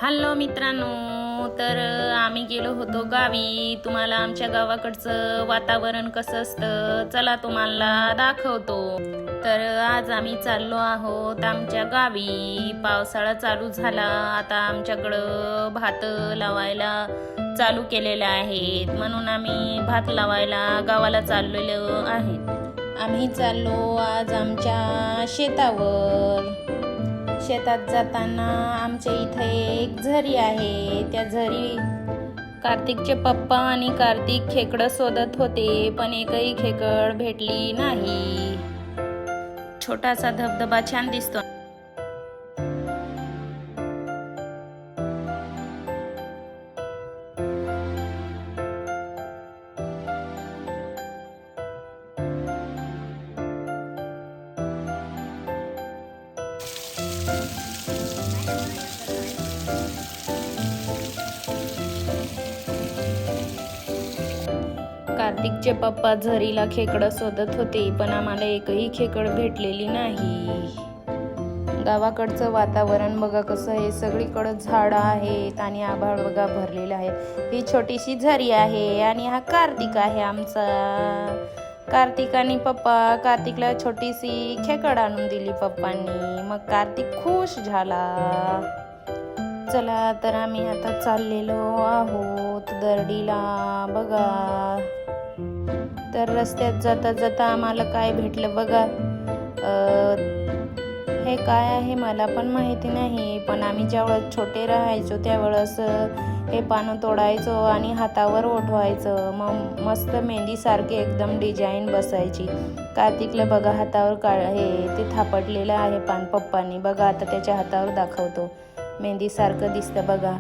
Hello मित्रांनो, तर आम्ही गेलो होतो गावी. तुम्हाला आमच्या गावाकडचं वातावरण कसं असतं चला तुम्हाला दाखवतो. तर आज आम्ही चाललो आहोत आमच्या गावी. पावसाळा चालू झाला, आता आमच्याकडं भात लावायला चालू केलेले आहेत, म्हणून आम्ही भात लावायला गावाला चाललेलो आहे. आम्ही चाललो आज आमच्या शेतावर. शेतात जाताना आमच्या इथे एक झरी आहे. त्या झरी कार्तिकचे पप्पा आणि कार्तिक खेकडं शोधत होते, पण एकही खेकड भेटली नाही. छोटासा धबधबा छान दिसतो. कार्तिकचे पप्पा झरीला खेकडं शोधत होते, पण आम्हाला एकही खेकड भेटलेली नाही. गावाकडचं वातावरण बघा कसं आहे. सगळीकडं झाडं आहेत आणि आभाळ बघा भरलेलं आहे. ही छोटीशी झरी आहे आणि हा कार्तिक आहे आमचा. कार्तिक आणि पप्पा कार्तिकला छोटीशी खेकड आणून दिली पप्पांनी. मग कार्तिक खुश झाला. चला तर आम्ही आता चाललेलो आहोत दरडीला बघा. तर रस्त्यात जाता जाता आम्हाला काय भेटलं बघा. हे काय आहे मला पण माहिती नाही, पण आम्ही ज्यावेळेस छोटे राहायचो त्यावेळेस हे पानं तोडायचो आणि हातावर ओढवायचं. मग मस्त मेहंदीसारखे एकदम डिझाईन बसायची. कार्तिकला बघा हातावर हे ते थापटलेलं आहे पान पप्पांनी. बघा आता त्याच्या हातावर दाखवतो. मेहंदीसारखं दिसतं बघा.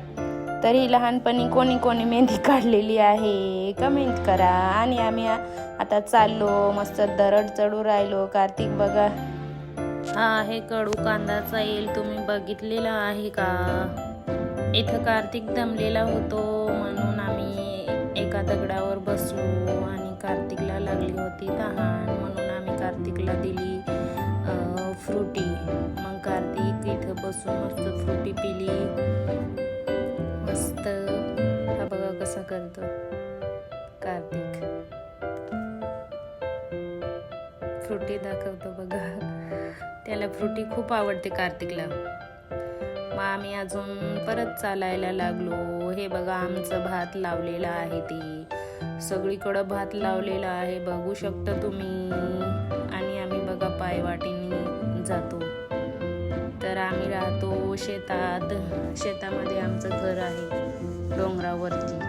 तरी लहानपणी कोणी कोणी मेहंदी काढलेली आहे कमेंट करा. आणि आम्ही आता चाललो मस्त दरड चढू राहिलो. कार्तिक बघा हा आहे कडू कांदाचा येल, तुम्ही बघितलेला आहे का? इथं कार्तिक दमलेला होतो म्हणून आम्ही एका दगडावर बसलो आणि कार्तिकला लागली होती तहान, म्हणून आम्ही कार्तिकला दिली फ्रुटी. मग कार्तिक इथं बसून मस्त फ्रुटी पिली. मस्त हा बघा कसा करतो कार्तिक. फ्रुटी दाखवतो बघा. त्याला फ्रुटी खूप आवडते कार्तिकला. मग आम्ही अजून परत चालायला लागलो. हे बघा आमचं भात लावलेलं आहे, ते सगळीकडं भात लावलेलं आहे बघू शकता तुम्ही. आणि आम्ही बघा पायवाटेने जातो. तर आम्ही राहतो शेतात. शेतामध्ये आमचं घर आहे डोंगरावरती.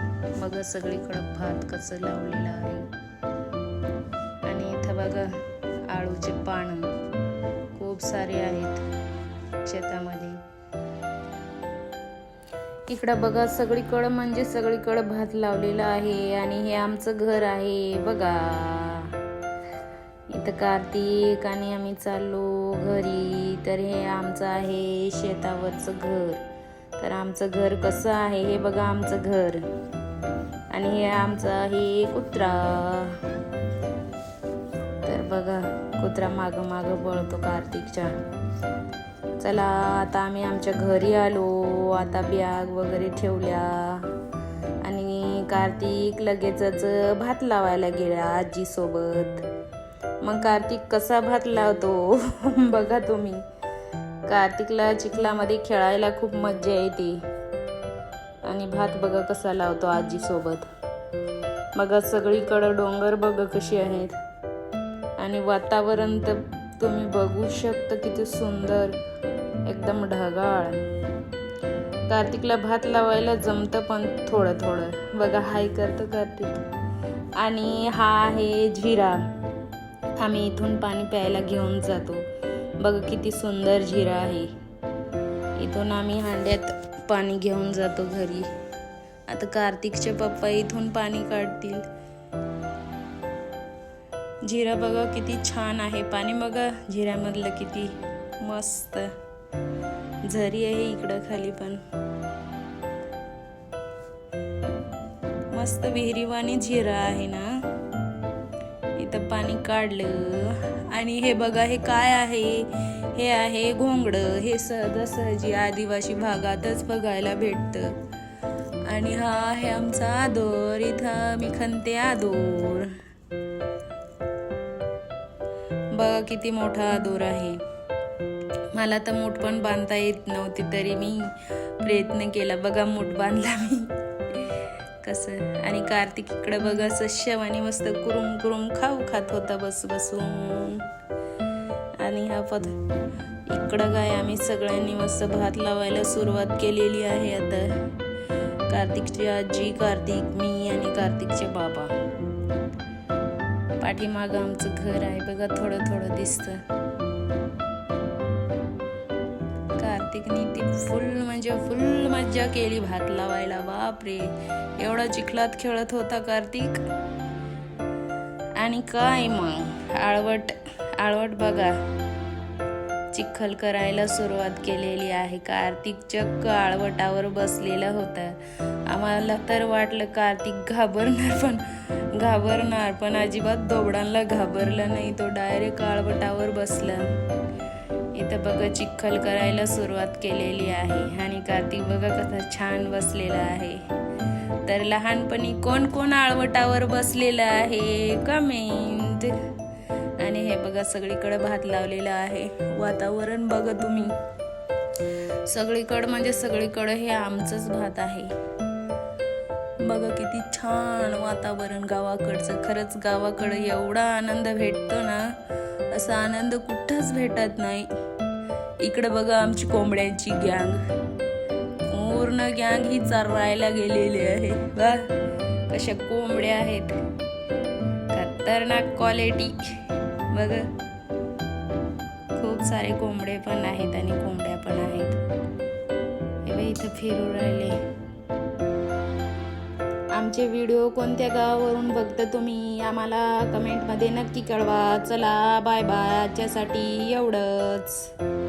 बघा सगळीकडं भात कसं लावलेलं आहे. आणि इथं बघा आळूचे पानं खूप सारे आहेत शेतामध्ये. इकडं बघा सगळीकडं म्हणजे सगळीकडं भात लावलेलं आहे. आणि हे आमचं घर आहे बघा. इथं कार्तिक आणि आम्ही चाललो घरी. तर हे आमचं आहे शेतावरचं घर. तर आमचं घर कसं आहे हे बघा आमचं घर. आणि हे आमचं आहे कुत्रा. तर बघा कुत्रा माग माग पळतो कार्तिकच्या. चला आता आम्ही आमच्या घरी आलो. आता बॅग वगैरे ठेवल्या आणि कार्तिक लगेचच भात लावायला गेला आजी सोबत. मग कार्तिक कसा भात लावतो बघा तुम्ही. कार्तिकला चिखलामध्ये खेळायला खूप मज्जा येते. आणि भात बघा कसा लावतो आजी सोबत. बघा सगळीकडे डोंगर बघा कशी आहेत. आणि वातावरण तर तुम्ही बघू शकता किती सुंदर एकदम ढगाळ. कार्तिकला भात लावायला जमतं पण थोडं थोडं बघा. हाय करतो कार्तिक. आणि हा आहे झिरा. आम्ही इथून पाणी प्यायला घेऊन जातो. बघा किती सुंदर झिरा आहे. इथून आम्ही हांड्यात पाणी घेऊन जातो घरी. आता कार्तिकचे पप्पा इथून पाणी काढतील. झिरा बघा किती छान आहे. पाणी बघा झिऱ्यामधलं किती मस्त. झरी आहे इकडं खाली पण मस्त विहिरीवाणी झिरा आहे ना. इथं पाणी काढलं. आणि हे बघा हे काय आहे. हे आहे घोंगडं. हे सहजासहजी आदिवासी भागातच बघायला भेटतं. आणि हा आहे आमचा आदोर. इथं मी खणते आदोर. बघा किती मोठा आदोर आहे. मला तर मूठ पण बांधता येत नव्हती, तरी मी प्रयत्न केला. बघा मूठ बांधला मी कसं. आणि कार्तिक इकडे बघा सश्यवानी मस्त कुरुम कुरुम खाऊ खात होता बसून. आणि हा इकडं काय आम्ही सगळ्यांनी मस्त भात लावायला सुरुवात केलेली आहे. आता कार्तिकची आजी, कार्तिक, मी आणि कार्तिकचे बाबा. पाठीमागं आमचं घर आहे बघा, थोडं थोडं दिसतं. कार्तिकनी ती फुल मज्जा केली भात लावायला. बापरे, एवढा चिखलात खेळत होता कार्तिक. आणि काय मग आळवट बघा चिखल करायला सुरुवात केलेली आहे. कार्तिक चक्क आळवटावर बसलेला होता. आम्हाला तर वाटलं कार्तिक घाबरणार, पण अजिबात दोबडांना घाबरला नाही. तो डायरेक्ट आळवटावर बसला. इथं बघा चिखल करायला सुरुवात केलेली आहे. आणि कार्तिक बघा कसा छान बसलेला आहे. तर लहानपणी कोण आळवटावर बसलेला आहे कमेंट. आणि हे बघा सगळीकडे भात लावलेला आहे. वातावरण बघा तुम्ही, सगळीकडे हे आमचंच भात आहे. बघा किती छान वातावरण गावाकडचं. खरंच गावाकडे एवढा आनंद भेटतो ना, असा आनंद कुठंच भेटत नाही. इकडे बघा आमची कोंबड्यांची गँग, पूर्ण गँग ही चरायला गेलेली आहे. बघ कशा कोंबड्या आहेत, खतरनाक क्वालिटी. बघ खूप सारे कोंबडे पण आहेत आणि कोंबड्या पण आहेत. हे इथं फिरू राहिले. आमचे व्हिडिओ कोणत्या गावावरून बघता तुम्ही, आम्हाला कमेंटमध्ये नक्की कळवा. चला बाय बाय, आजच्यासाठी एवढंच.